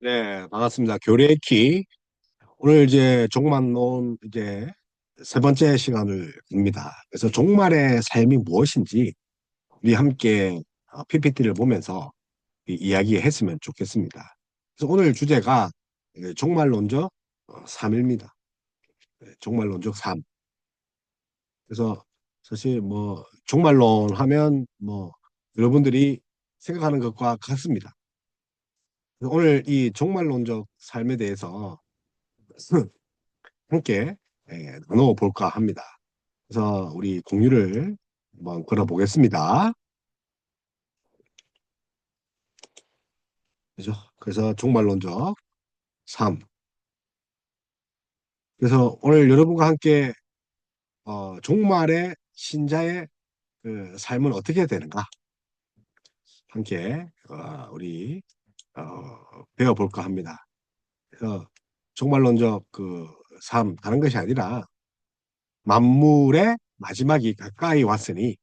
네, 반갑습니다. 교례키. 오늘 이제 종말론 이제 세 번째 시간을 깁니다. 그래서 종말의 삶이 무엇인지 우리 함께 PPT를 보면서 이야기했으면 좋겠습니다. 그래서 오늘 주제가 종말론적 3입니다. 종말론적 3. 그래서 사실 뭐 종말론 하면 뭐 여러분들이 생각하는 것과 같습니다. 그래서 오늘 이 종말론적 삶에 대해서 함께 나눠 볼까 합니다. 그래서 우리 공유를 한번 걸어보겠습니다. 그죠? 그래서 종말론적 3. 그래서 오늘 여러분과 함께 종말의 신자의 그 삶은 어떻게 되는가 함께 우리 배워볼까 합니다. 그래서 종말론적 그 3, 다른 것이 아니라 만물의 마지막이 가까이 왔으니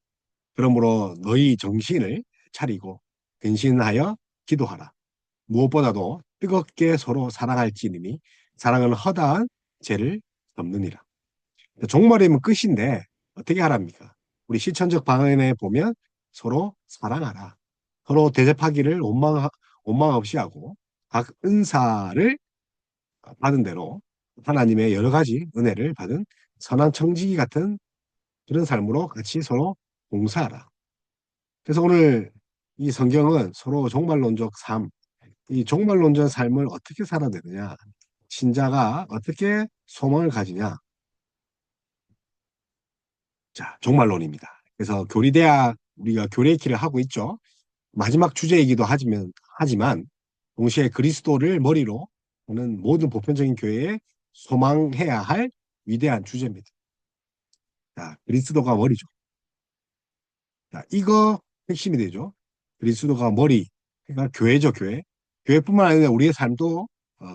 그러므로 너희 정신을 차리고 근신하여 기도하라. 무엇보다도 뜨겁게 서로 사랑할지니니 사랑은 허다한 죄를 덮느니라. 종말이면 끝인데 어떻게 하랍니까? 우리 실천적 방언에 보면 서로 사랑하라. 서로 대접하기를 원망 없이 하고 각 은사를 받은 대로 하나님의 여러 가지 은혜를 받은 선한 청지기 같은 그런 삶으로 같이 서로 봉사하라. 그래서 오늘 이 성경은 서로 종말론적 삶, 이 종말론적 삶을 어떻게 살아야 되느냐, 신자가 어떻게 소망을 가지냐, 자, 종말론입니다. 그래서 교리대학 우리가 교례기를 하고 있죠. 마지막 주제이기도 하지만 동시에 그리스도를 머리로 하는 모든 보편적인 교회에 소망해야 할 위대한 주제입니다. 자, 그리스도가 머리죠. 자, 이거 핵심이 되죠. 그리스도가 머리, 그러니까 교회죠, 교회. 교회뿐만 아니라 우리의 삶도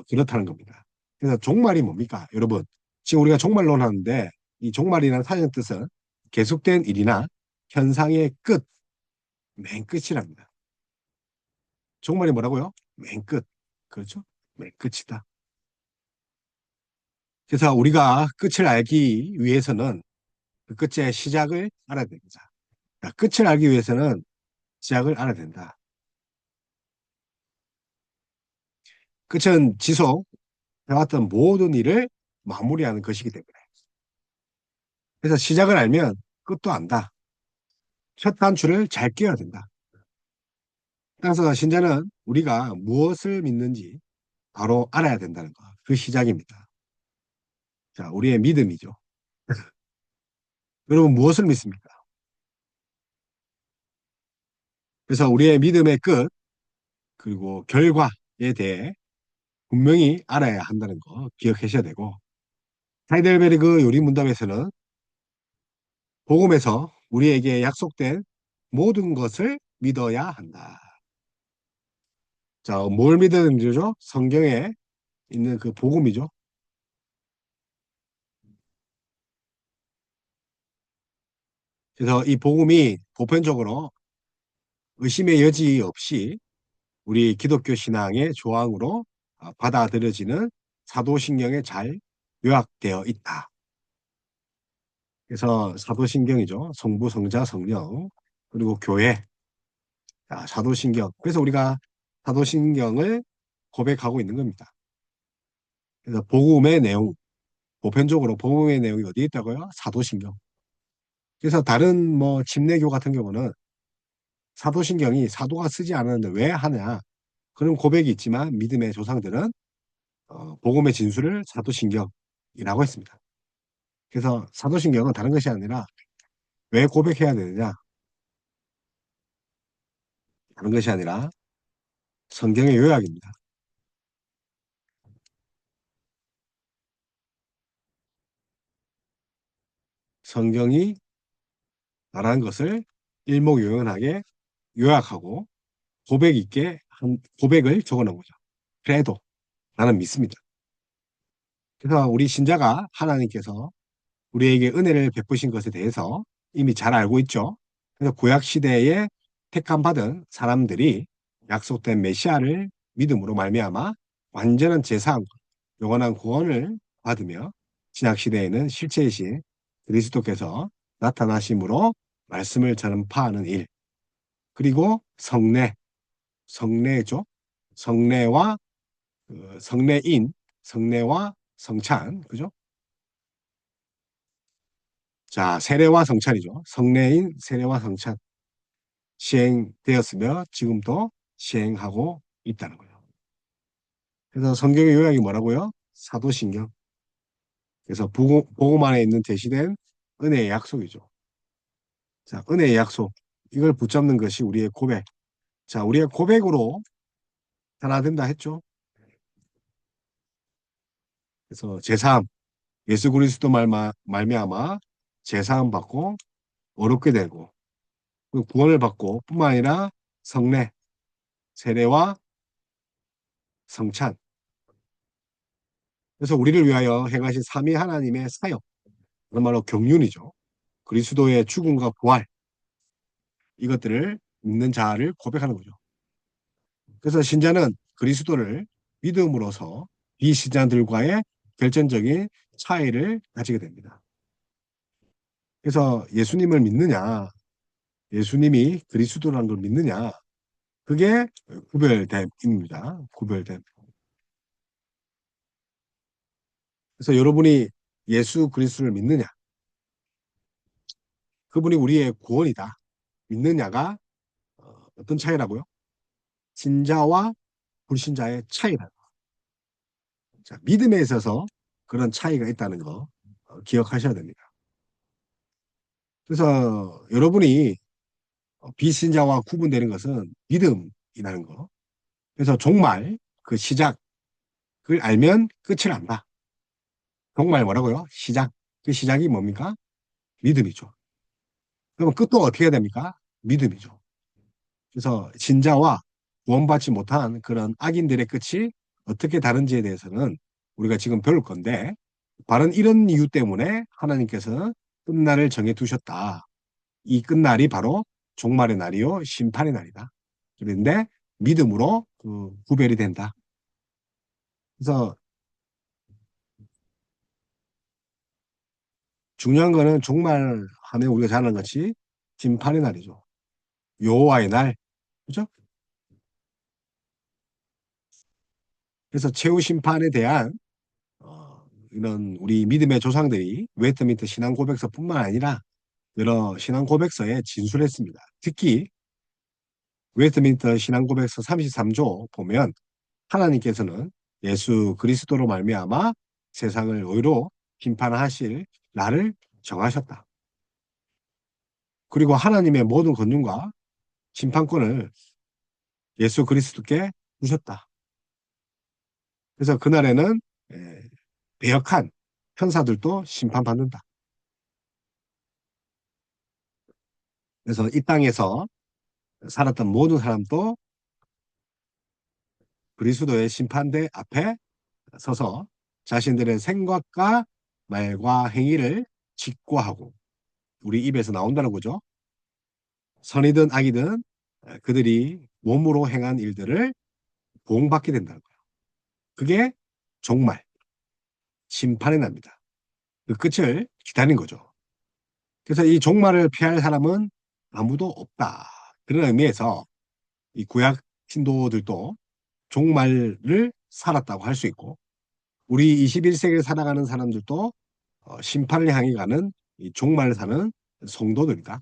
그렇다는 겁니다. 그래서 종말이 뭡니까, 여러분? 지금 우리가 종말론 하는데 이 종말이라는 사전 뜻은 계속된 일이나 현상의 끝, 맨 끝이랍니다. 종말이 뭐라고요? 맨 끝. 그렇죠? 맨 끝이다. 그래서 우리가 끝을 알기 위해서는 그 끝의 시작을 알아야 됩니다. 끝을 알기 위해서는 시작을 알아야 된다. 끝은 지속해왔던 모든 일을 마무리하는 것이기 때문에. 그래서 시작을 알면 끝도 안다. 첫 단추를 잘 끼워야 된다. 따라서 신자는 우리가 무엇을 믿는지 바로 알아야 된다는 것. 그 시작입니다. 자, 우리의 믿음이죠. 여러분 무엇을 믿습니까? 그래서 우리의 믿음의 끝, 그리고 결과에 대해 분명히 알아야 한다는 거 기억하셔야 되고, 하이델베르그 요리문답에서는 복음에서 우리에게 약속된 모든 것을 믿어야 한다. 자, 뭘 믿어야 되죠? 성경에 있는 그 복음이죠. 그래서 이 복음이 보편적으로 의심의 여지 없이 우리 기독교 신앙의 조항으로 받아들여지는 사도신경에 잘 요약되어 있다. 그래서 사도신경이죠. 성부, 성자, 성령, 그리고 교회, 사도신경. 그래서 우리가 사도신경을 고백하고 있는 겁니다. 그래서 복음의 내용, 보편적으로 복음의 내용이 어디 있다고요? 사도신경. 그래서 다른 뭐 침례교 같은 경우는 사도신경이 사도가 쓰지 않았는데 왜 하냐? 그런 고백이 있지만 믿음의 조상들은 복음의 진수를 사도신경이라고 했습니다. 그래서 사도신경은 다른 것이 아니라 왜 고백해야 되느냐? 다른 것이 아니라 성경의 요약입니다. 성경이 말하는 것을 일목요연하게 요약하고 고백 있게 한 고백을 적어놓은 거죠. 그래도 나는 믿습니다. 그래서 우리 신자가 하나님께서 우리에게 은혜를 베푸신 것에 대해서 이미 잘 알고 있죠. 그래서 구약 시대에 택함 받은 사람들이 약속된 메시아를 믿음으로 말미암아 완전한 제사함, 영원한 구원을 받으며 신약 시대에는 실체이신 그리스도께서 나타나심으로 말씀을 전파하는 일, 그리고 성례죠. 성례와 성례인, 성례와 성찬, 그죠? 자, 세례와 성찬이죠. 성례인, 세례와 성찬 시행되었으며 지금도 시행하고 있다는 거예요. 그래서 성경의 요약이 뭐라고요? 사도신경. 그래서 복음 안에 있는 제시된 은혜의 약속이죠. 자, 은혜의 약속. 이걸 붙잡는 것이 우리의 고백. 자, 우리의 고백으로 하나 된다 했죠. 그래서 제사함, 예수 그리스도 말미암아 제사함 받고 어렵게 되고 그 구원을 받고 뿐만 아니라 성례, 세례와 성찬. 그래서 우리를 위하여 행하신 삼위 하나님의 사역, 그런 말로 경륜이죠. 그리스도의 죽음과 부활, 이것들을 믿는 자를 고백하는 거죠. 그래서 신자는 그리스도를 믿음으로써 비신자들과의 결정적인 차이를 가지게 됩니다. 그래서 예수님을 믿느냐, 예수님이 그리스도라는 걸 믿느냐, 그게 구별됨입니다. 구별됨. 그래서 여러분이 예수 그리스도를 믿느냐, 그분이 우리의 구원이다. 믿느냐가 어떤 차이라고요? 신자와 불신자의 차이다. 자, 믿음에 있어서 그런 차이가 있다는 거 기억하셔야 됩니다. 그래서 여러분이 비신자와 구분되는 것은 믿음이라는 거. 그래서 종말, 그 시작을 알면 끝을 안다. 종말 뭐라고요? 시작. 그 시작이 뭡니까? 믿음이죠. 그러면 끝도 어떻게 해야 됩니까? 믿음이죠. 그래서 신자와 구원받지 못한 그런 악인들의 끝이 어떻게 다른지에 대해서는 우리가 지금 배울 건데, 바로 이런 이유 때문에 하나님께서는 끝날을 정해 두셨다. 이 끝날이 바로 종말의 날이요, 심판의 날이다. 그런데 믿음으로 그 구별이 된다. 그래서 중요한 거는 종말 하면 우리가 잘 아는 것이 심판의 날이죠. 여호와의 날, 그죠? 그래서 최후 심판에 대한 이런 우리 믿음의 조상들이 웨스트민트 신앙 고백서뿐만 아니라 여러 신앙 고백서에 진술했습니다. 특히 웨스트민트 신앙 고백서 33조 보면 하나님께서는 예수 그리스도로 말미암아 세상을 의로 심판하실 날을 정하셨다. 그리고 하나님의 모든 권능과 심판권을 예수 그리스도께 주셨다. 그래서 그날에는 배역한 천사들도 심판받는다. 그래서 이 땅에서 살았던 모든 사람도 그리스도의 심판대 앞에 서서 자신들의 생각과 말과 행위를 직고하고 우리 입에서 나온다는 거죠. 선이든 악이든 그들이 몸으로 행한 일들을 보응받게 된다는 거예요. 그게 종말, 심판의 날입니다. 그 끝을 기다린 거죠. 그래서 이 종말을 피할 사람은 아무도 없다. 그런 의미에서 이 구약 신도들도 종말을 살았다고 할 수 있고 우리 21세기를 살아가는 사람들도 심판을 향해 가는 이 종말을 사는 성도들이다.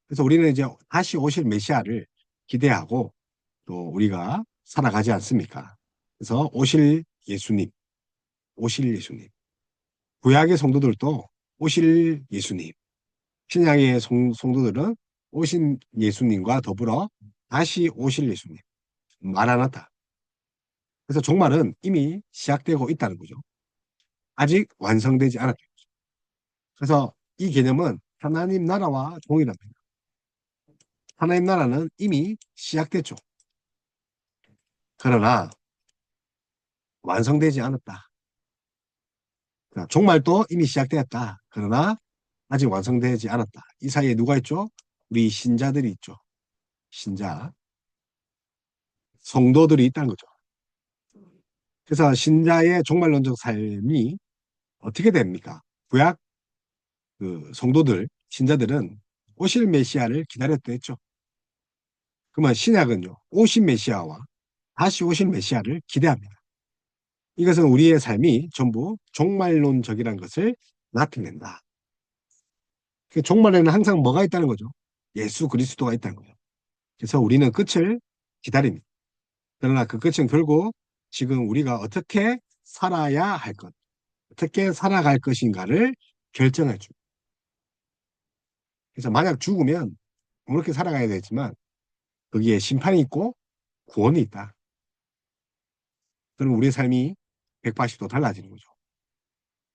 그래서 우리는 이제 다시 오실 메시아를 기대하고 또 우리가 살아가지 않습니까? 그래서 오실 예수님. 구약의 성도들도 오실 예수님. 신약의 성도들은 오신 예수님과 더불어 다시 오실 예수님. 마라나타. 그래서 종말은 이미 시작되고 있다는 거죠. 아직 완성되지 않았다. 그래서 이 개념은 하나님 나라와 동일합니다. 하나님 나라는 이미 시작됐죠. 그러나 완성되지 않았다. 그러니까 종말도 이미 시작되었다. 그러나 아직 완성되지 않았다. 이 사이에 누가 있죠? 우리 신자들이 있죠. 신자, 성도들이 있다는 거죠. 그래서 신자의 종말론적 삶이 어떻게 됩니까? 구약 그 성도들, 신자들은 오실 메시아를 기다렸다 했죠. 그러면 신약은요, 오신 메시아와 다시 오실 메시아를 기대합니다. 이것은 우리의 삶이 전부 종말론적이라는 것을 나타낸다. 그 종말에는 항상 뭐가 있다는 거죠? 예수 그리스도가 있다는 거죠. 그래서 우리는 끝을 기다립니다. 그러나 그 끝은 결국 지금 우리가 어떻게 살아야 할 것, 어떻게 살아갈 것인가를 결정해 줍니다. 그래서 만약 죽으면 그렇게 살아가야 되지만 거기에 심판이 있고 구원이 있다. 그럼 우리의 삶이 180도 달라지는 거죠.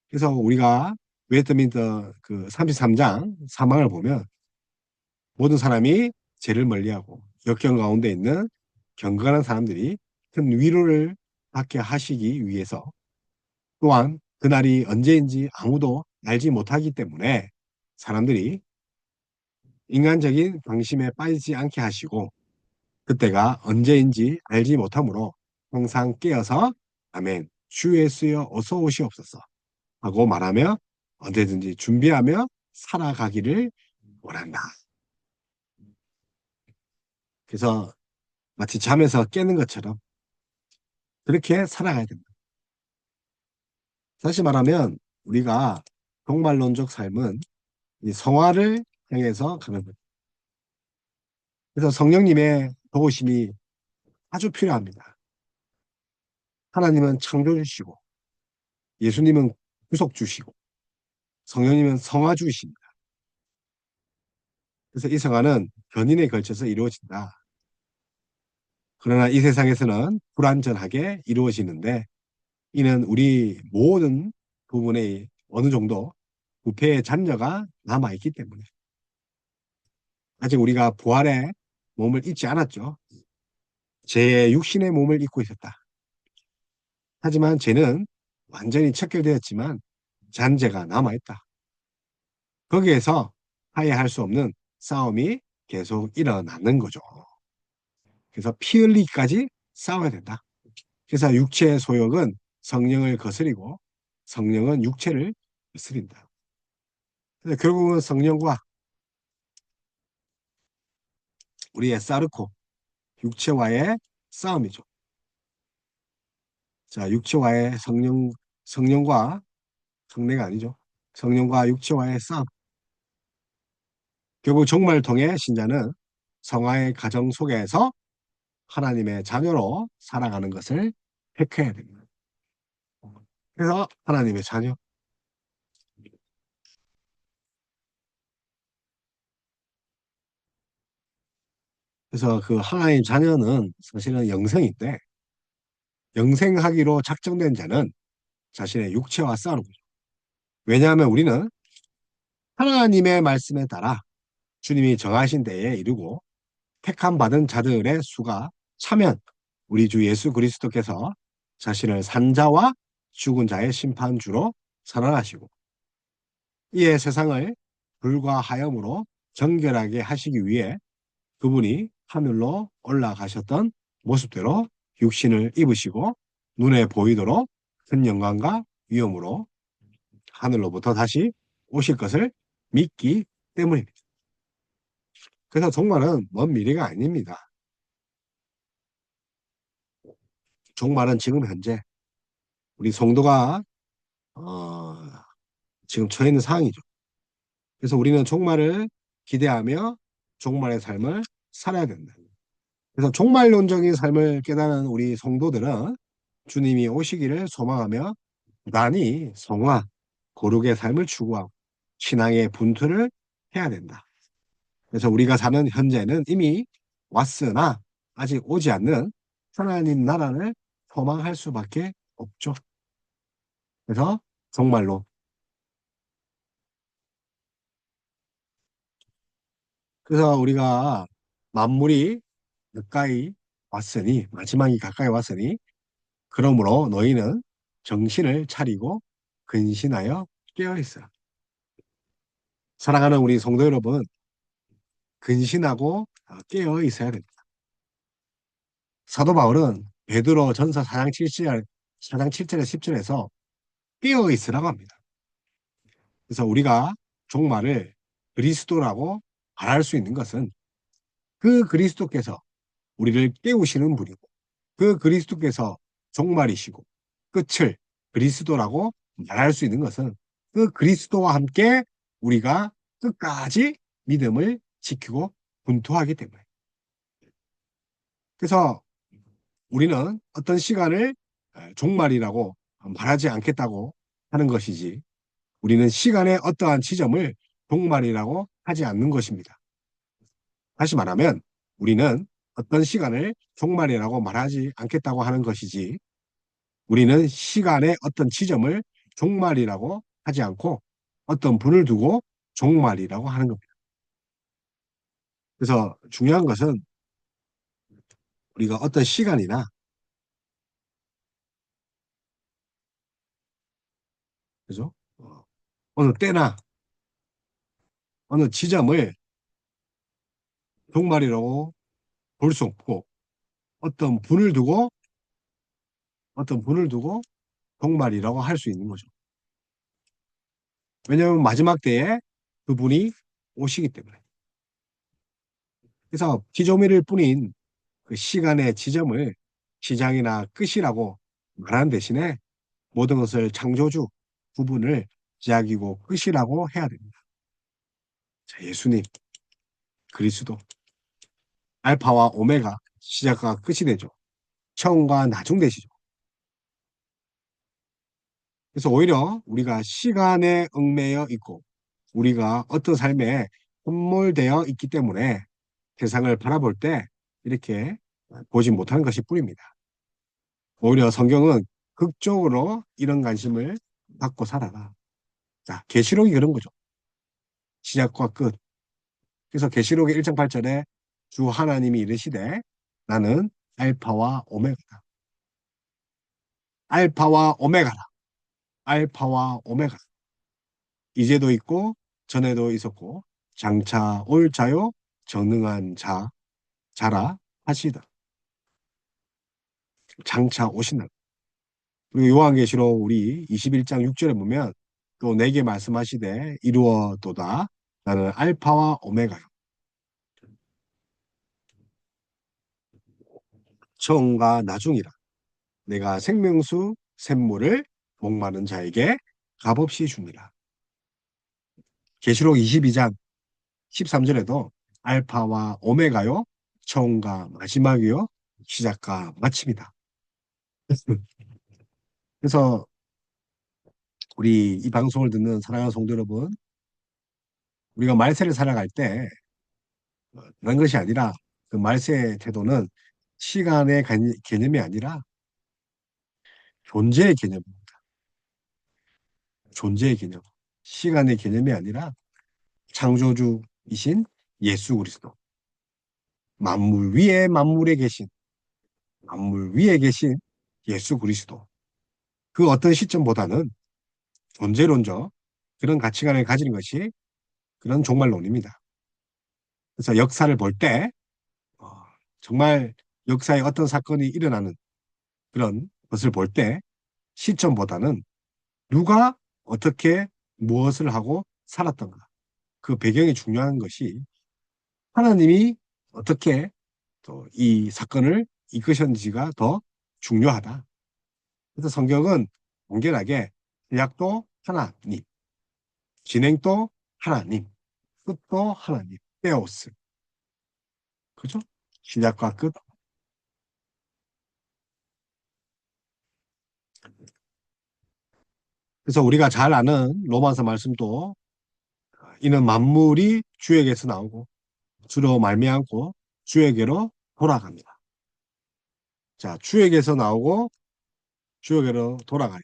그래서 우리가 웨스트민스터 그 33장 사망을 보면 모든 사람이 죄를 멀리하고 역경 가운데 있는 경건한 사람들이 큰 위로를 받게 하시기 위해서 또한 그날이 언제인지 아무도 알지 못하기 때문에 사람들이 인간적인 방심에 빠지지 않게 하시고 그때가 언제인지 알지 못하므로 항상 깨어서 아멘 주 예수여 어서 오시옵소서 하고 말하며 언제든지 준비하며 살아가기를 원한다. 그래서 마치 잠에서 깨는 것처럼 그렇게 살아가야 됩니다. 다시 말하면 우리가 종말론적 삶은 이 성화를 향해서 가는 거예요. 그래서 성령님의 도우심이 아주 필요합니다. 하나님은 창조주시고 예수님은 구속주시고 성령님은 성화주이십니다. 그래서 이 성화는 견인에 걸쳐서 이루어진다. 그러나 이 세상에서는 불완전하게 이루어지는데 이는 우리 모든 부분에 어느 정도 부패의 잔여가 남아있기 때문에 아직 우리가 부활의 몸을 입지 않았죠. 제 육신의 몸을 입고 있었다. 하지만 죄는 완전히 척결되었지만 잔재가 남아있다. 거기에서 화해할 수 없는 싸움이 계속 일어나는 거죠. 그래서 피 흘리기까지 싸워야 된다. 그래서 육체의 소욕은 성령을 거스리고 성령은 육체를 거스린다. 그래서 결국은 성령과 우리의 싸르코, 육체와의 싸움이죠. 자, 육체와의 성령과 성례가 아니죠. 성령과 육체와의 싸움. 결국 종말을 통해 신자는 성화의 가정 속에서 하나님의 자녀로 살아가는 것을 택해야 됩니다. 그래서 하나님의 자녀. 그래서 그 하나님 자녀는 사실은 영생인데 영생하기로 작정된 자는 자신의 육체와 싸우는 거죠. 왜냐하면 우리는 하나님의 말씀에 따라 주님이 정하신 때에 이르고 택함 받은 자들의 수가 차면 우리 주 예수 그리스도께서 자신을 산자와 죽은 자의 심판주로 선언하시고 이에 세상을 불과하여으로 정결하게 하시기 위해 그분이 하늘로 올라가셨던 모습대로 육신을 입으시고 눈에 보이도록 큰 영광과 위엄으로 하늘로부터 다시 오실 것을 믿기 때문입니다. 그래서 종말은 먼 미래가 아닙니다. 종말은 지금 현재 우리 성도가 어, 지금 처해 있는 상황이죠. 그래서 우리는 종말을 기대하며 종말의 삶을 살아야 된다. 그래서 종말론적인 삶을 깨닫는 우리 성도들은 주님이 오시기를 소망하며 부단히 성화, 거룩의 삶을 추구하고 신앙의 분투를 해야 된다. 그래서 우리가 사는 현재는 이미 왔으나 아직 오지 않는 하나님 나라를 소망할 수밖에 없죠. 그래서 정말로 그래서 우리가 만물이 가까이 왔으니 마지막이 가까이 왔으니 그러므로 너희는 정신을 차리고 근신하여 깨어 있으라. 사랑하는 우리 성도 여러분, 근신하고 깨어 있어야 됩니다. 사도 바울은 베드로 전서 4장 7절 4장 7절에 10절에서 깨어 있으라고 합니다. 그래서 우리가 종말을 그리스도라고 말할 수 있는 것은 그 그리스도께서 우리를 깨우시는 분이고 그 그리스도께서 종말이시고 끝을 그리스도라고 말할 수 있는 것은 그 그리스도와 함께 우리가 끝까지 믿음을 지키고 분투하기 때문에. 그래서 우리는 어떤 시간을 종말이라고 말하지 않겠다고 하는 것이지 우리는 시간의 어떠한 지점을 종말이라고 하지 않는 것입니다. 다시 말하면 우리는 어떤 시간을 종말이라고 말하지 않겠다고 하는 것이지 우리는 시간의 어떤 지점을 종말이라고 하지 않고 어떤 분을 두고 종말이라고 하는 겁니다. 그래서 중요한 것은 우리가 어떤 시간이나 그죠? 어느 때나 어느 지점을 종말이라고 볼 수 없고 어떤 분을 두고 어떤 분을 두고 종말이라고 할 수 있는 거죠. 왜냐하면 마지막 때에 그분이 오시기 때문에. 그래서 피조물일 뿐인 그 시간의 지점을 시장이나 끝이라고 말하는 대신에 모든 것을 창조주 부분을 시작이고 끝이라고 해야 됩니다. 자, 예수님, 그리스도, 알파와 오메가, 시작과 끝이 되죠. 처음과 나중 되시죠. 그래서 오히려 우리가 시간에 얽매여 있고 우리가 어떤 삶에 함몰되어 있기 때문에 세상을 바라볼 때 이렇게 보지 못하는 것일 뿐입니다. 오히려 성경은 극적으로 이런 관심을 갖고 살아라. 자, 계시록이 그런 거죠. 시작과 끝. 그래서 계시록의 1장 8절에 주 하나님이 이르시되 나는 알파와 오메가다. 알파와 오메가다. 알파와 오메가. 이제도 있고 전에도 있었고 장차 올 자요 전능한 자라 하시다. 장차 오신다. 그리고 요한계시록 우리 21장 6절에 보면 또 내게 말씀하시되 이루어도다. 나는 알파와 오메가요. 처음과 나중이라. 내가 생명수 샘물을 목마른 자에게 값없이 줍니다. 계시록 22장 13절에도 알파와 오메가요. 처음과 마지막이요. 시작과 마침이다. 그래서 우리 이 방송을 듣는 사랑하는 성도 여러분, 우리가 말세를 살아갈 때 그런 것이 아니라 그 말세의 태도는 시간의 개념이 아니라 존재의 개념, 존재의 개념. 시간의 개념이 아니라 창조주이신 예수 그리스도. 만물 위에 만물에 계신, 만물 위에 계신 예수 그리스도. 그 어떤 시점보다는 존재론적 그런 가치관을 가지는 것이 그런 종말론입니다. 그래서 역사를 볼 때, 정말 역사에 어떤 사건이 일어나는 그런 것을 볼 때 시점보다는 누가 어떻게 무엇을 하고 살았던가. 그 배경이 중요한 것이 하나님이 어떻게 또 이 사건을 이끄셨는지가 더 중요하다. 그래서 성경은 간결하게 시작도 하나님, 진행도 하나님, 끝도 하나님, 테오스. 그죠? 시작과 끝. 그래서 우리가 잘 아는 로마서 말씀도 이는 만물이 주에게서 나오고 주로 말미암고 주에게로 돌아갑니다. 자, 주에게서 나오고 주에게로 돌아가니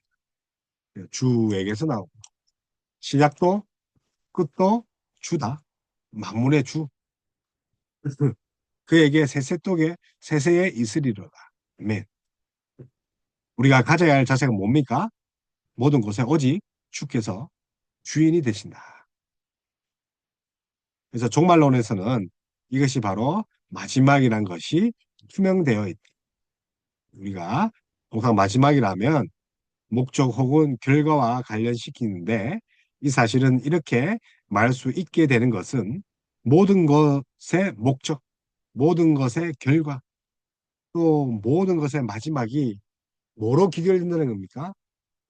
주에게서 나오고 시작도 끝도 주다. 만물의 주. 그에게 세세독에 세세에 있으리로다. 아멘. 우리가 가져야 할 자세가 뭡니까? 모든 곳에 오직 주께서 주인이 되신다. 그래서 종말론에서는 이것이 바로 마지막이란 것이 투명되어 있다. 우리가 항상 마지막이라면 목적 혹은 결과와 관련시키는데 이 사실은 이렇게 말할 수 있게 되는 것은 모든 것의 목적, 모든 것의 결과, 또 모든 것의 마지막이 뭐로 귀결된다는 겁니까?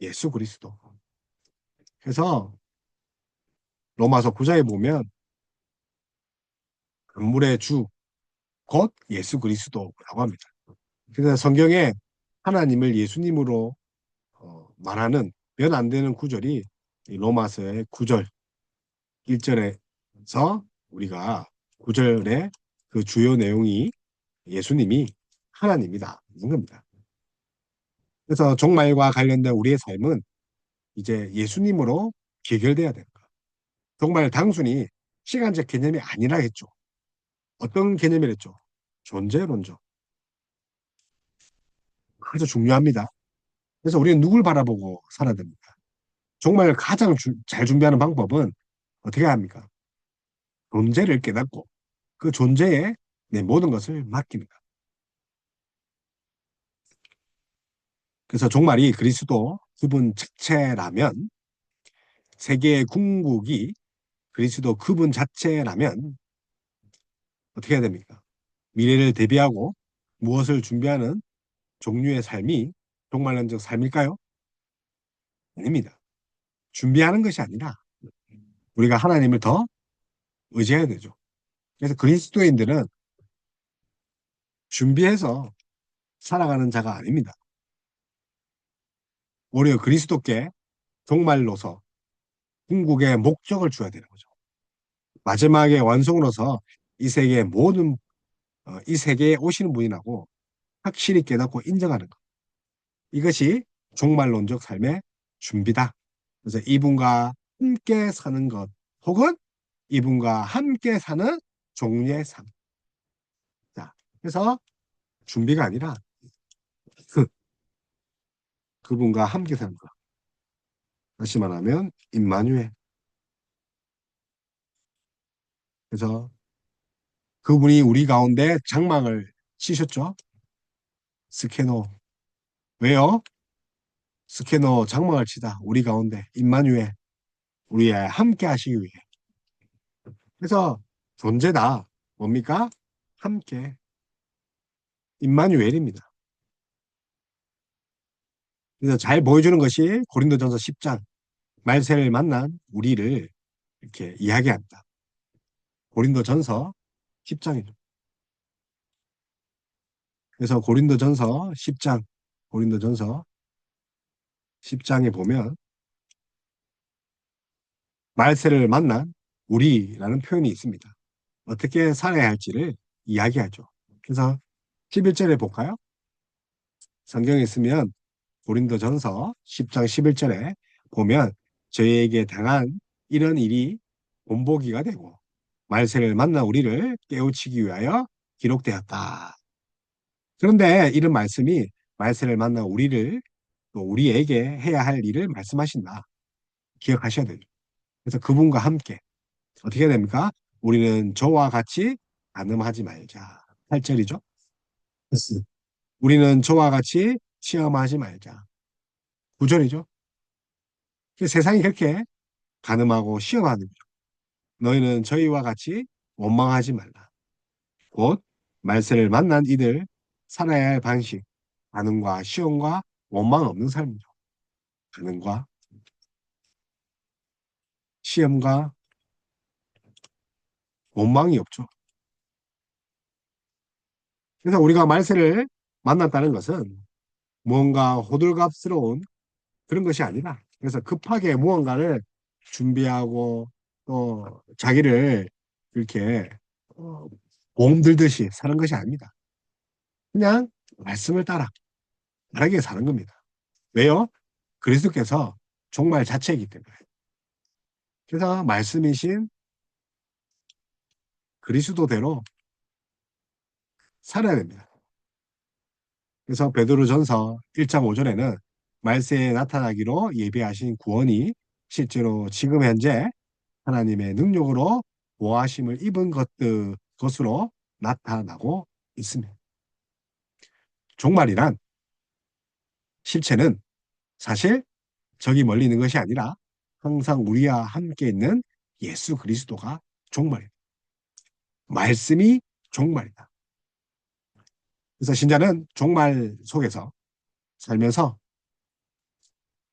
예수 그리스도. 그래서 로마서 9장에 보면 만물의 주, 곧 예수 그리스도라고 합니다. 그래서 성경에 하나님을 예수님으로 말하는 몇 안 되는 구절이 이 로마서의 9절 1절에서 우리가 9절의 그 주요 내용이 예수님이 하나님이다 이런 겁니다. 그래서 종말과 관련된 우리의 삶은 이제 예수님으로 귀결돼야 되는 거예요. 정말 단순히 시간적 개념이 아니라 했죠. 어떤 개념이랬죠? 존재론적. 아주 중요합니다. 그래서 우리는 누굴 바라보고 살아야 됩니까? 정말 가장 잘 준비하는 방법은 어떻게 합니까? 존재를 깨닫고 그 존재에 내 모든 것을 맡깁니다. 그래서 종말이 그리스도 그분 자체라면 세계의 궁극이 그리스도 그분 자체라면 어떻게 해야 됩니까? 미래를 대비하고 무엇을 준비하는 종류의 삶이 종말론적 삶일까요? 아닙니다. 준비하는 것이 아니라 우리가 하나님을 더 의지해야 되죠. 그래서 그리스도인들은 준비해서 살아가는 자가 아닙니다. 오히려 그리스도께 종말로서 궁극의 목적을 줘야 되는 거죠. 마지막에 완성으로서 이 세계의 모든 이 세계에 오시는 분이라고 확실히 깨닫고 인정하는 것. 이것이 종말론적 삶의 준비다. 그래서 이분과 함께 사는 것 혹은 이분과 함께 사는 종류의 삶. 자, 그래서 준비가 아니라 그, 그분과 함께 사는 것. 다시 말하면 임마누엘. 그래서 그분이 우리 가운데 장막을 치셨죠. 스케노. 왜요? 스캐너 장막을 치다. 우리 가운데 임마누엘 우리의 함께 하시기 위해. 그래서 존재다. 뭡니까? 함께 임마누엘입니다. 그래서 잘 보여주는 것이 고린도전서 10장 말세를 만난 우리를 이렇게 이야기합니다. 고린도전서 10장이죠. 그래서 고린도전서 10장 고린도전서 10장에 보면 말세를 만난 우리라는 표현이 있습니다. 어떻게 살아야 할지를 이야기하죠. 그래서 11절에 볼까요? 성경에 있으면 고린도전서 10장 11절에 보면 저희에게 당한 이런 일이 본보기가 되고 말세를 만나 우리를 깨우치기 위하여 기록되었다. 그런데 이런 말씀이 말세를 만나 우리를 또 우리에게 해야 할 일을 말씀하신다. 기억하셔야 되죠. 그래서 그분과 함께 어떻게 해야 됩니까? 우리는 저와 같이 간음하지 말자. 8절이죠. 우리는 저와 같이 시험하지 말자. 9절이죠. 세상이 그렇게 가늠하고 시험하는 거죠. 너희는 저희와 같이 원망하지 말라. 곧 말세를 만난 이들 살아야 할 방식, 가늠과 시험과 원망 없는 삶이죠. 가늠과 시험과 원망이 없죠. 그래서 우리가 말세를 만났다는 것은 무언가 호들갑스러운 그런 것이 아니라 그래서 급하게 무언가를 준비하고 또 자기를 이렇게 어, 보험 들듯이 사는 것이 아닙니다. 그냥 말씀을 따라 바르게 사는 겁니다. 왜요? 그리스도께서 종말 자체이기 때문에. 그래서 말씀이신 그리스도대로 살아야 됩니다. 그래서 베드로전서 1장 5절에는 말세에 나타나기로 예비하신 구원이 실제로 지금 현재 하나님의 능력으로 보하심을 입은 것으로 나타나고 있습니다. 종말이란 실체는 사실 저기 멀리 있는 것이 아니라 항상 우리와 함께 있는 예수 그리스도가 종말이다. 말씀이 종말이다. 그래서 신자는 종말 속에서 살면서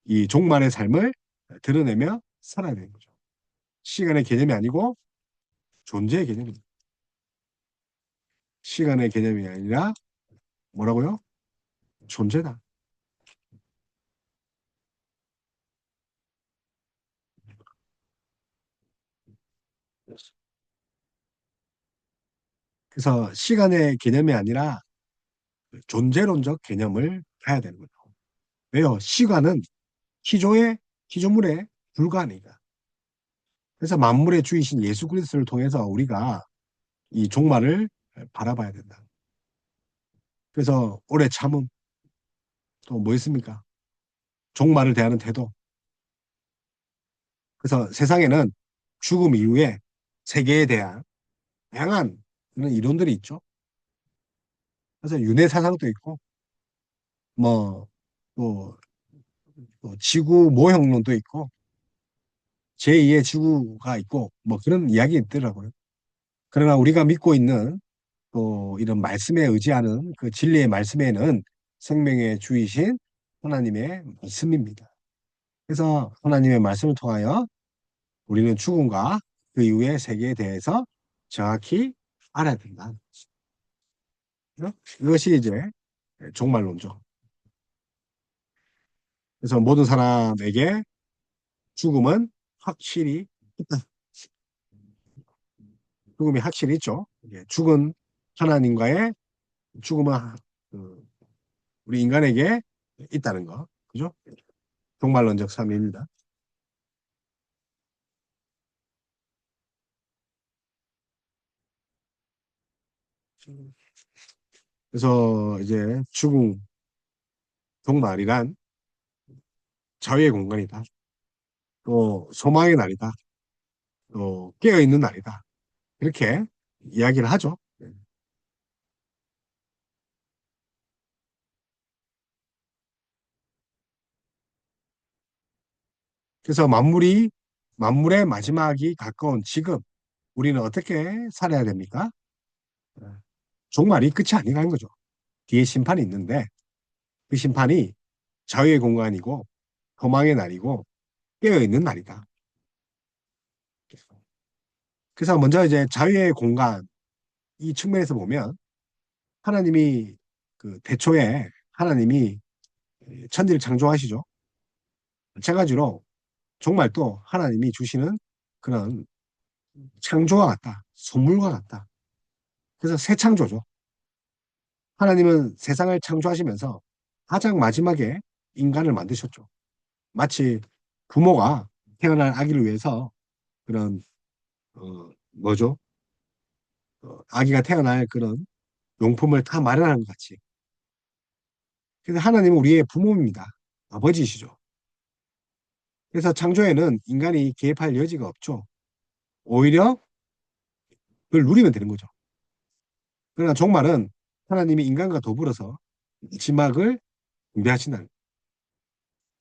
이 종말의 삶을 드러내며 살아야 되는 거죠. 시간의 개념이 아니고 존재의 개념입니다. 시간의 개념이 아니라 뭐라고요? 존재다. 그래서 시간의 개념이 아니라 존재론적 개념을 가야 되는 거죠. 왜요? 시간은 기조물에 불과하니까. 그래서 만물의 주이신 예수 그리스도를 통해서 우리가 이 종말을 바라봐야 된다. 그래서 오래 참음 또 뭐 있습니까? 종말을 대하는 태도. 그래서 세상에는 죽음 이후에 세계에 대한 다양한 그런 이론들이 있죠. 그래서 윤회 사상도 있고 뭐 또 지구 모형론도 있고 제2의 지구가 있고 뭐 그런 이야기 있더라고요. 그러나 우리가 믿고 있는 또 이런 말씀에 의지하는 그 진리의 말씀에는 생명의 주이신 하나님의 말씀입니다. 그래서 하나님의 말씀을 통하여 우리는 죽음과 그 이후의 세계에 대해서 정확히 알아야 된다. 이것이 이제 종말론죠. 그래서 모든 사람에게 죽음은 확실히 있다. 죽음이 확실히 있죠. 죽은 하나님과의 죽음은 그 우리 인간에게 있다는 거. 그죠? 종말론적 삶입니다. 그래서 이제 죽음, 종말이란 자유의 공간이다. 또 소망의 날이다. 또 깨어있는 날이다. 이렇게 이야기를 하죠. 그래서 만물의 마지막이 가까운 지금 우리는 어떻게 살아야 됩니까? 종말이 끝이 아니라는 거죠. 뒤에 심판이 있는데 그 심판이 자유의 공간이고 소망의 날이고 깨어있는 날이다. 그래서 먼저 이제 자유의 공간 이 측면에서 보면 하나님이 그 대초에 하나님이 천지를 창조하시죠. 마찬가지로 정말 또 하나님이 주시는 그런 창조와 같다. 선물과 같다. 그래서 새 창조죠. 하나님은 세상을 창조하시면서 가장 마지막에 인간을 만드셨죠. 마치 부모가 태어날 아기를 위해서 그런 뭐죠? 아기가 태어날 그런 용품을 다 마련하는 것 같이. 그래서 하나님은 우리의 부모입니다. 아버지시죠. 그래서 창조에는 인간이 개입할 여지가 없죠. 오히려 그걸 누리면 되는 거죠. 그러나 종말은 하나님이 인간과 더불어서 마지막을 준비하신다는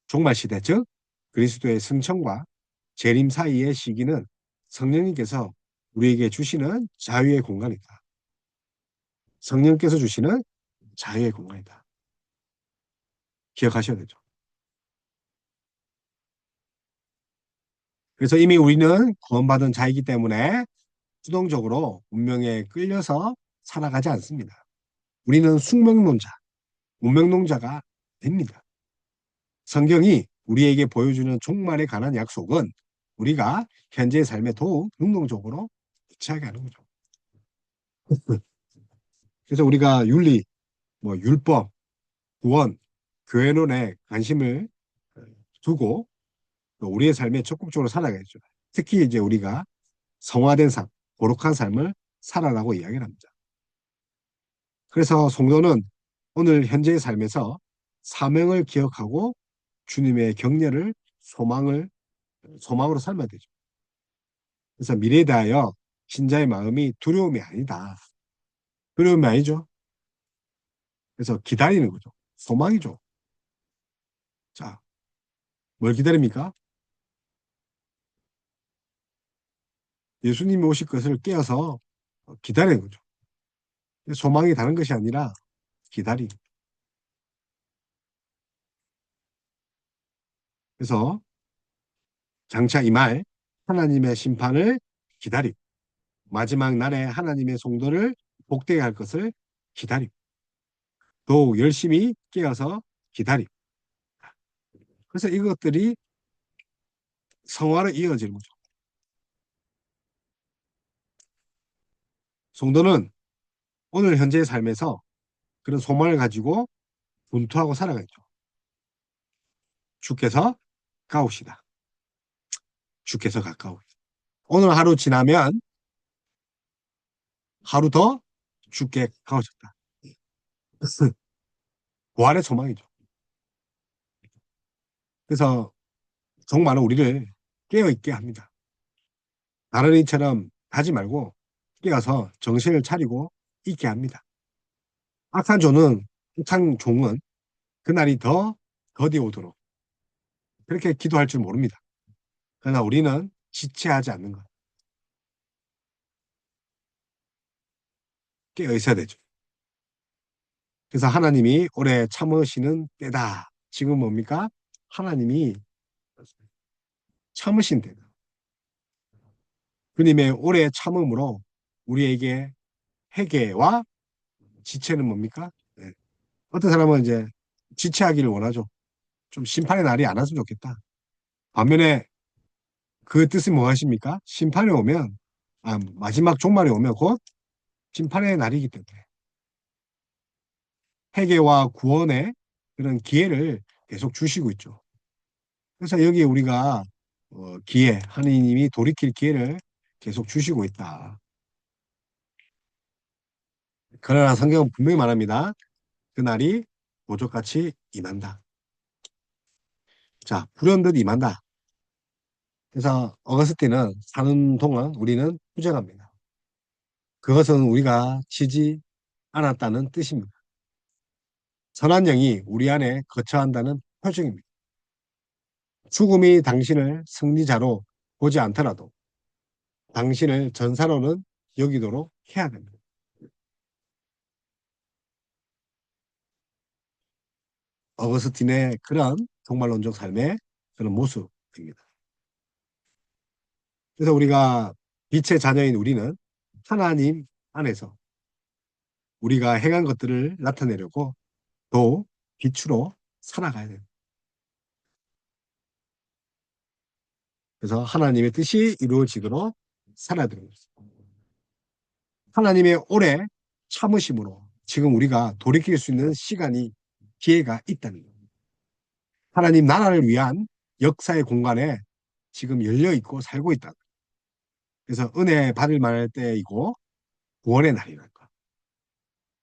종말 시대, 즉 그리스도의 승천과 재림 사이의 시기는 성령님께서 우리에게 주시는 자유의 공간이다. 성령께서 주시는 자유의 공간이다. 기억하셔야 되죠. 그래서 이미 우리는 구원받은 자이기 때문에 수동적으로 운명에 끌려서 살아가지 않습니다. 우리는 숙명론자, 운명론자가 됩니다. 성경이 우리에게 보여주는 종말에 관한 약속은 우리가 현재의 삶에 더욱 능동적으로 대처하게 하는 거죠. 그래서 우리가 윤리, 뭐 율법, 구원, 교회론에 관심을 두고 또 우리의 삶에 적극적으로 살아가야죠. 특히 이제 우리가 성화된 삶, 거룩한 삶을 살아라고 이야기를 합니다. 그래서 성도는 오늘 현재의 삶에서 사명을 기억하고 주님의 격려를 소망으로 삶아야 되죠. 그래서 미래에 대하여 신자의 마음이 두려움이 아니다. 두려움이 아니죠. 그래서 기다리는 거죠. 소망이죠. 자, 뭘 기다립니까? 예수님이 오실 것을 깨어서 기다리는 거죠. 소망이 다른 것이 아니라 기다림. 그래서 장차 이 말 하나님의 심판을 기다림. 마지막 날에 하나님의 성도를 복되게 할 것을 기다림. 더욱 열심히 깨어서 기다림. 그래서 이것들이 성화로 이어지는 거죠. 성도는 오늘 현재의 삶에서 그런 소망을 가지고 분투하고 살아가죠. 주께서 가까우시다. 주께서 가까우시다. 오늘 하루 지나면 하루 더 주께 가까워졌다. 부활의 소망이죠. 그래서 정말 우리를 깨어있게 합니다. 다른 이처럼 하지 말고 깨어서 정신을 차리고 있게 합니다. 악한 종은 그날이 더 더디 오도록 그렇게 기도할 줄 모릅니다. 그러나 우리는 지체하지 않는 것. 깨어 있어야 되죠. 그래서 하나님이 오래 참으시는 때다. 지금 뭡니까? 하나님이 참으신 때다. 주님의 오래 참음으로 우리에게 회개와 지체는 뭡니까? 네. 어떤 사람은 이제 지체하기를 원하죠. 좀 심판의 날이 안 왔으면 좋겠다. 반면에 그 뜻이 무엇입니까? 심판이 오면, 마지막 종말이 오면 곧 심판의 날이기 때문에 회개와 구원의 그런 기회를 계속 주시고 있죠. 그래서 여기 우리가 기회, 하느님이 돌이킬 기회를 계속 주시고 있다. 그러나 성경은 분명히 말합니다. 그날이 도적같이 임한다. 자, 불현듯 임한다. 그래서 어거스틴은 사는 동안 우리는 투쟁합니다. 그것은 우리가 지지 않았다는 뜻입니다. 선한 영이 우리 안에 거처한다는 표징입니다. 죽음이 당신을 승리자로 보지 않더라도 당신을 전사로는 여기도록 해야 됩니다. 어거스틴의 그런 종말론적 삶의 그런 모습입니다. 그래서 우리가 빛의 자녀인 우리는 하나님 안에서 우리가 행한 것들을 나타내려고 또 빛으로 살아가야 됩니다. 그래서 하나님의 뜻이 이루어지도록 살아야 되는 거죠. 하나님의 오래 참으심으로 지금 우리가 돌이킬 수 있는 시간이 기회가 있다는 거예요. 하나님 나라를 위한 역사의 공간에 지금 열려 있고 살고 있다. 그래서 은혜 받을 만할 때이고 구원의 날이랄까.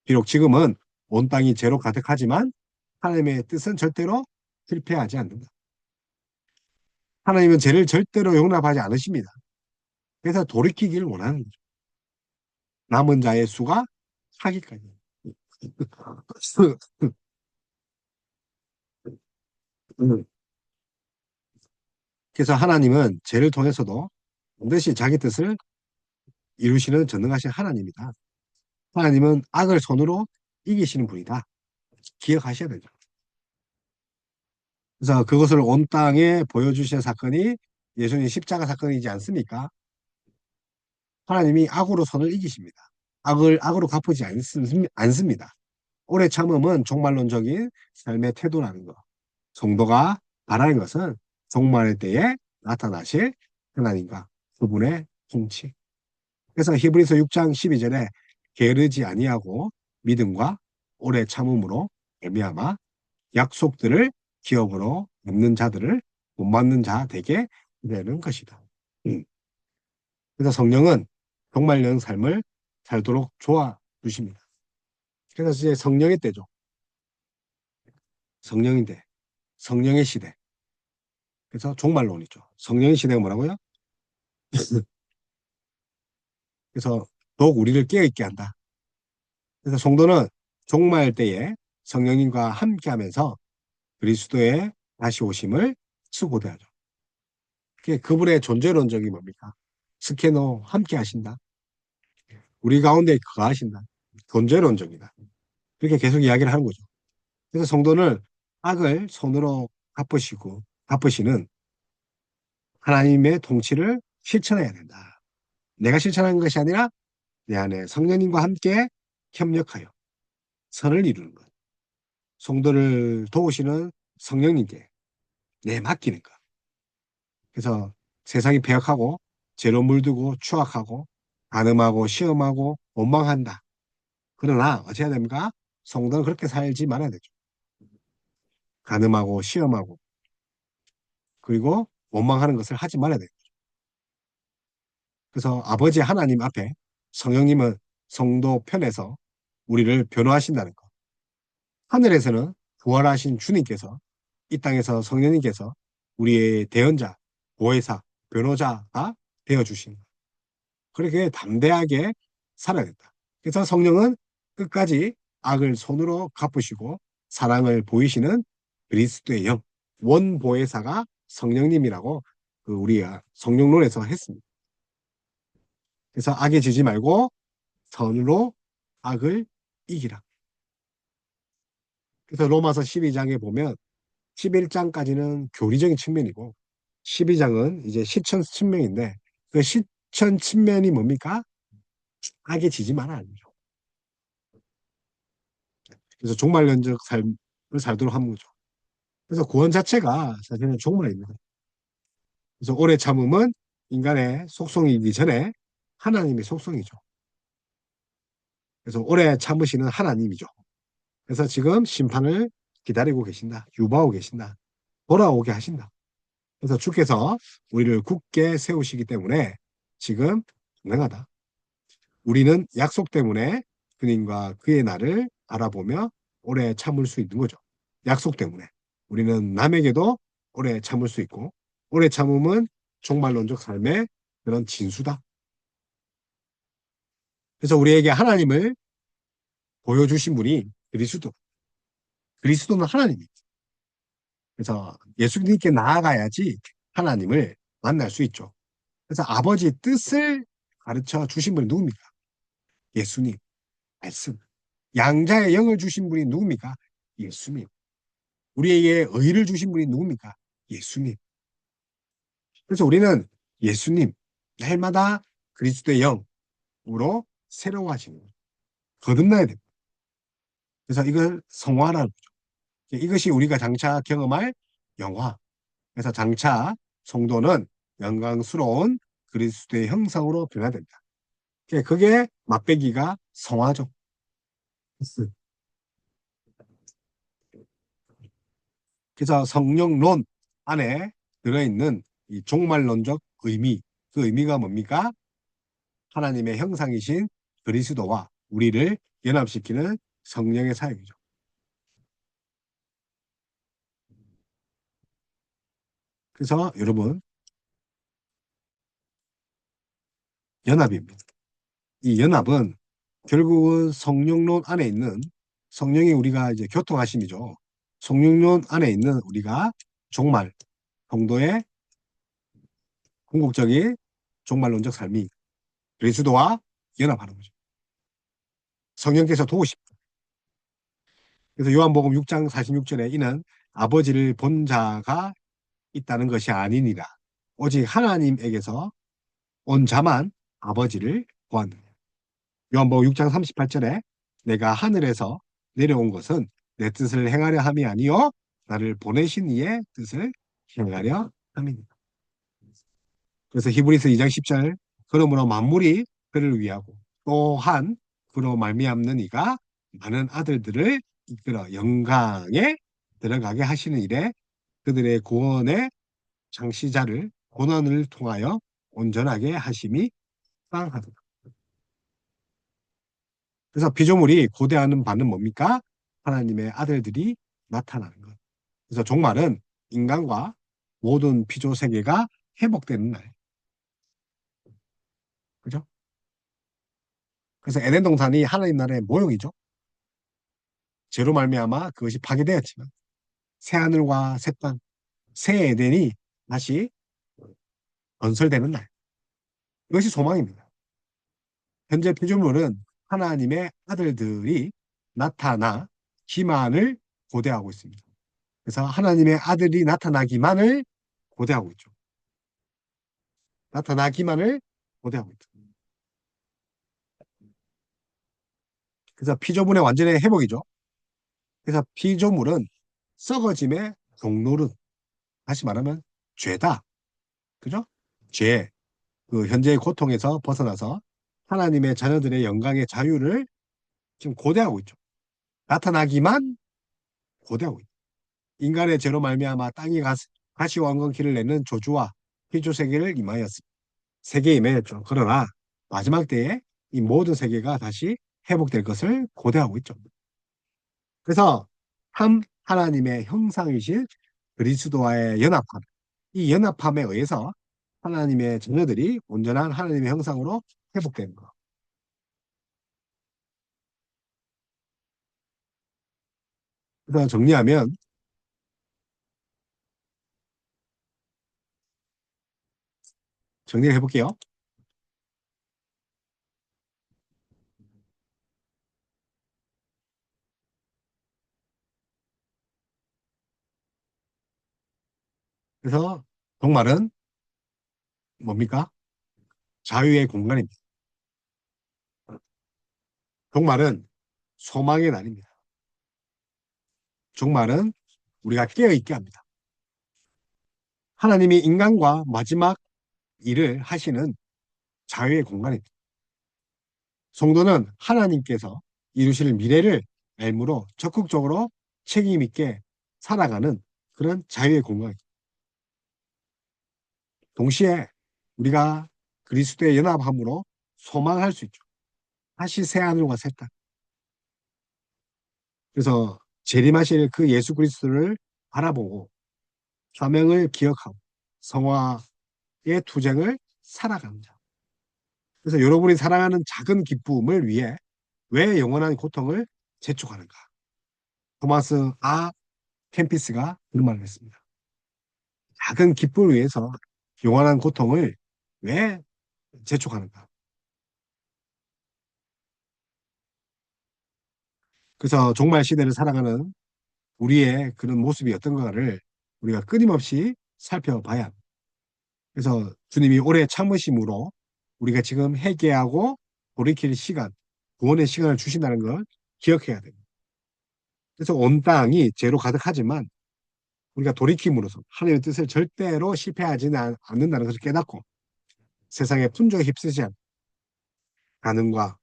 비록 지금은 온 땅이 죄로 가득하지만 하나님의 뜻은 절대로 실패하지 않는다. 하나님은 죄를 절대로 용납하지 않으십니다. 그래서 돌이키기를 원하는 거죠. 남은 자의 수가 차기까지. 그래서 하나님은 죄를 통해서도 반드시 자기 뜻을 이루시는 전능하신 하나님이다. 하나님은 악을 손으로 이기시는 분이다. 기억하셔야 되죠. 그래서 그것을 온 땅에 보여주신 사건이 예수님 십자가 사건이지 않습니까? 하나님이 악으로 선을 이기십니다. 악을 악으로 갚지 않습니다. 오래 참음은 종말론적인 삶의 태도라는 거. 성도가 바라는 것은 종말의 때에 나타나실 하나님과 그분의 통치. 그래서 히브리서 6장 12절에 게으르지 아니하고 믿음과 오래 참음으로 말미암아 약속들을 기업으로 남는 자들을 못 받는 자 되게 되는 것이다. 그래서 성령은 종말령 삶을 살도록 도와 주십니다. 그래서 이제 성령의 때죠. 성령인데 성령의 시대. 그래서 종말론이죠. 성령의 시대가 뭐라고요? 그래서 더욱 우리를 깨어있게 한다. 그래서 성도는 종말 때에 성령님과 함께하면서 그리스도의 다시 오심을 수고대하죠. 그분의 존재론적이 뭡니까? 스케노 함께 하신다. 우리 가운데 거하신다. 존재론적이다. 그렇게 계속 이야기를 하는 거죠. 그래서 성도는 악을 손으로 갚으시는 하나님의 통치를 실천해야 된다. 내가 실천하는 것이 아니라 내 안에 성령님과 함께 협력하여 선을 이루는 것. 성도를 도우시는 성령님께 내 맡기는 것. 그래서 세상이 배역하고 죄로 물들고 추악하고 간음하고 시험하고 원망한다. 그러나 어찌해야 됩니까? 성도는 그렇게 살지 말아야 되죠. 간음하고 시험하고 그리고 원망하는 것을 하지 말아야 돼요. 그래서 아버지 하나님 앞에 성령님은 성도 편에서 우리를 변호하신다는 것. 하늘에서는 부활하신 주님께서 이 땅에서 성령님께서 우리의 대언자, 보혜사, 변호자가 되어주신 것. 그렇게 담대하게 살아야 된다. 그래서 성령은 끝까지 악을 손으로 갚으시고 사랑을 보이시는 그리스도의 영, 원보혜사가 성령님이라고 우리가 성령론에서 했습니다. 그래서 악에 지지 말고 선으로 악을 이기라. 그래서 로마서 12장에 보면 11장까지는 교리적인 측면이고 12장은 이제 실천 측면인데 그 실천 측면이 뭡니까? 악에 지지 마라. 아니죠. 그래서 종말론적 삶을 살도록 하는 거죠. 그래서 구원 자체가 사실은 종말입니다. 그래서 오래 참음은 인간의 속성이기 전에 하나님의 속성이죠. 그래서 오래 참으시는 하나님이죠. 그래서 지금 심판을 기다리고 계신다. 유보하고 계신다. 돌아오게 하신다. 그래서 주께서 우리를 굳게 세우시기 때문에 지금 가능하다. 우리는 약속 때문에 그님과 그의 날을 알아보며 오래 참을 수 있는 거죠. 약속 때문에. 우리는 남에게도 오래 참을 수 있고 오래 참음은 종말론적 삶의 그런 진수다. 그래서 우리에게 하나님을 보여주신 분이 그리스도. 그리스도는 하나님이에요. 그래서 예수님께 나아가야지 하나님을 만날 수 있죠. 그래서 아버지 뜻을 가르쳐 주신 분이 누굽니까? 예수님. 말씀. 양자의 영을 주신 분이 누굽니까? 예수님. 우리에게 의를 주신 분이 누굽니까? 예수님. 그래서 우리는 예수님, 날마다 그리스도의 영으로 새로워지는 거예요. 거듭나야 됩니다. 그래서 이걸 성화라는 거죠. 이것이 우리가 장차 경험할 영화. 그래서 장차 성도는 영광스러운 그리스도의 형상으로 변화됩니다. 그게 맛배기가 성화죠. 그래서 성령론 안에 들어있는 이 종말론적 의미, 그 의미가 뭡니까? 하나님의 형상이신 그리스도와 우리를 연합시키는 성령의 사역이죠. 그래서 여러분, 연합입니다. 이 연합은 결국은 성령론 안에 있는 성령이 우리가 이제 교통하심이죠. 성령론 안에 있는 우리가 종말, 성도의 궁극적인 종말론적 삶이 그리스도와 연합하는 거죠. 성령께서 도우십니다. 그래서 요한복음 6장 46절에 이는 아버지를 본 자가 있다는 것이 아니니라. 오직 하나님에게서 온 자만 아버지를 보았느니라. 요한복음 6장 38절에 내가 하늘에서 내려온 것은 내 뜻을 행하려 함이 아니요 나를 보내신 이의 뜻을 행하려 함이니라. 그래서 히브리서 2장 10절 그러므로 만물이 그를 위하고 또한 그로 말미암는 이가 많은 아들들을 이끌어 영광에 들어가게 하시는 일에 그들의 구원의 창시자를 고난을 통하여 온전하게 하심이 빵하도다. 그래서 피조물이 고대하는 바는 뭡니까? 하나님의 아들들이 나타나는 것. 그래서 종말은 인간과 모든 피조 세계가 회복되는 날. 그죠? 그래서 에덴 동산이 하나님 나라의 모형이죠. 죄로 말미암아 그것이 파괴되었지만 새 하늘과 새 땅, 새 에덴이 다시 건설되는 날. 이것이 소망입니다. 현재 피조물은 하나님의 아들들이 나타나 기만을 고대하고 있습니다. 그래서 하나님의 아들이 나타나기만을 고대하고 있죠. 나타나기만을 고대하고 있죠. 그래서 피조물의 완전히 회복이죠. 그래서 피조물은 썩어짐의 종로는 다시 말하면 죄다. 그죠? 죄. 그 현재의 고통에서 벗어나서 하나님의 자녀들의 영광의 자유를 지금 고대하고 있죠. 나타나기만 고대하고 있죠. 인간의 죄로 말미암아 땅이 가시왕건키를 내는 저주와 피조 세계를 임하였습니다. 세계에 임하였죠. 그러나 마지막 때에 이 모든 세계가 다시 회복될 것을 고대하고 있죠. 그래서 참 하나님의 형상이신 그리스도와의 연합함, 이 연합함에 의해서 하나님의 자녀들이 온전한 하나님의 형상으로 회복되는 것. 그래서 정리를 해볼게요. 그래서 종말은 뭡니까? 자유의 공간입니다. 종말은 소망의 날입니다. 종말은 우리가 깨어있게 합니다. 하나님이 인간과 마지막 일을 하시는 자유의 공간입니다. 성도는 하나님께서 이루실 미래를 알므로 적극적으로 책임 있게 살아가는 그런 자유의 공간입니다. 동시에 우리가 그리스도의 연합함으로 소망할 수 있죠. 다시 새 하늘과 새 땅. 그래서 재림하실 그 예수 그리스도를 바라보고 사명을 기억하고 성화의 투쟁을 살아가는 자. 그래서 여러분이 사랑하는 작은 기쁨을 위해 왜 영원한 고통을 재촉하는가? 토마스 캠피스가 그런 말을 했습니다. 작은 기쁨을 위해서 영원한 고통을 왜 재촉하는가? 그래서 종말 시대를 살아가는 우리의 그런 모습이 어떤가를 우리가 끊임없이 살펴봐야 합니다. 그래서 주님이 오래 참으심으로 우리가 지금 회개하고 돌이킬 시간, 구원의 시간을 주신다는 걸 기억해야 됩니다. 그래서 온 땅이 죄로 가득하지만 우리가 돌이킴으로써 하나님의 뜻을 절대로 실패하지는 않는다는 것을 깨닫고 세상의 풍조에 휩쓰지 않고 가능과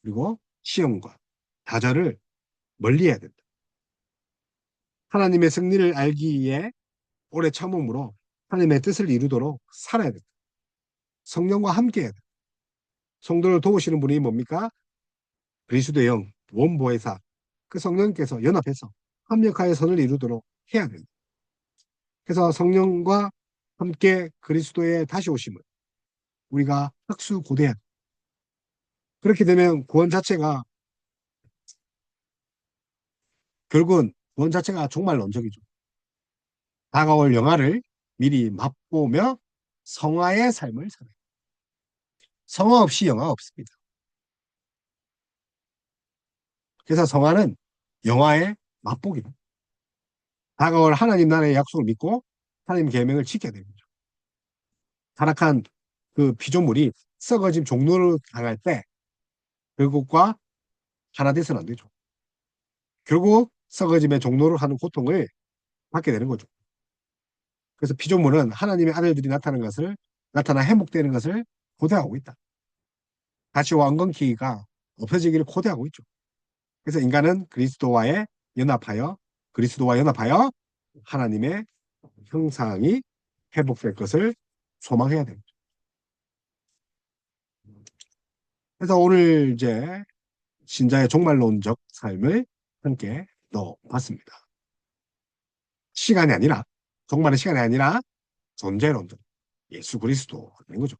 그리고 시험과 다절을 멀리해야 된다. 하나님의 승리를 알기 위해 오래 참음으로 하나님의 뜻을 이루도록 살아야 된다. 성령과 함께 해야 된다. 성도를 도우시는 분이 뭡니까? 그리스도의 영, 원보혜사, 그 성령께서 연합해서 합력하여 선을 이루도록 해야 된다. 그래서 성령과 함께 그리스도의 다시 오심을 우리가 학수고대한 그렇게 되면 구원 자체가 결국은 구원 자체가 정말 론적이죠. 다가올 영화를 미리 맛보며 성화의 삶을 살아요. 성화 없이 영화 없습니다. 그래서 성화는 영화의 맛보기다. 다가올 하나님 나라의 약속을 믿고 하나님 계명을 지켜야 되는 거죠. 타락한 그 피조물이 썩어진 종로를 당할 때 그것과 하나 돼서는 안 되죠. 결국 썩어짐의 종로를 하는 고통을 받게 되는 거죠. 그래서 피조물은 하나님의 아들들이 나타나 회복되는 것을 고대하고 있다. 다시 왕건키가 없어지기를 고대하고 있죠. 그래서 인간은 그리스도와 연합하여 하나님의 형상이 회복될 것을 소망해야 됩니다. 그래서 오늘 이제 신자의 종말론적 삶을 함께 넣어봤습니다. 시간이 아니라 종말의 시간이 아니라 존재론적 예수 그리스도인 거죠.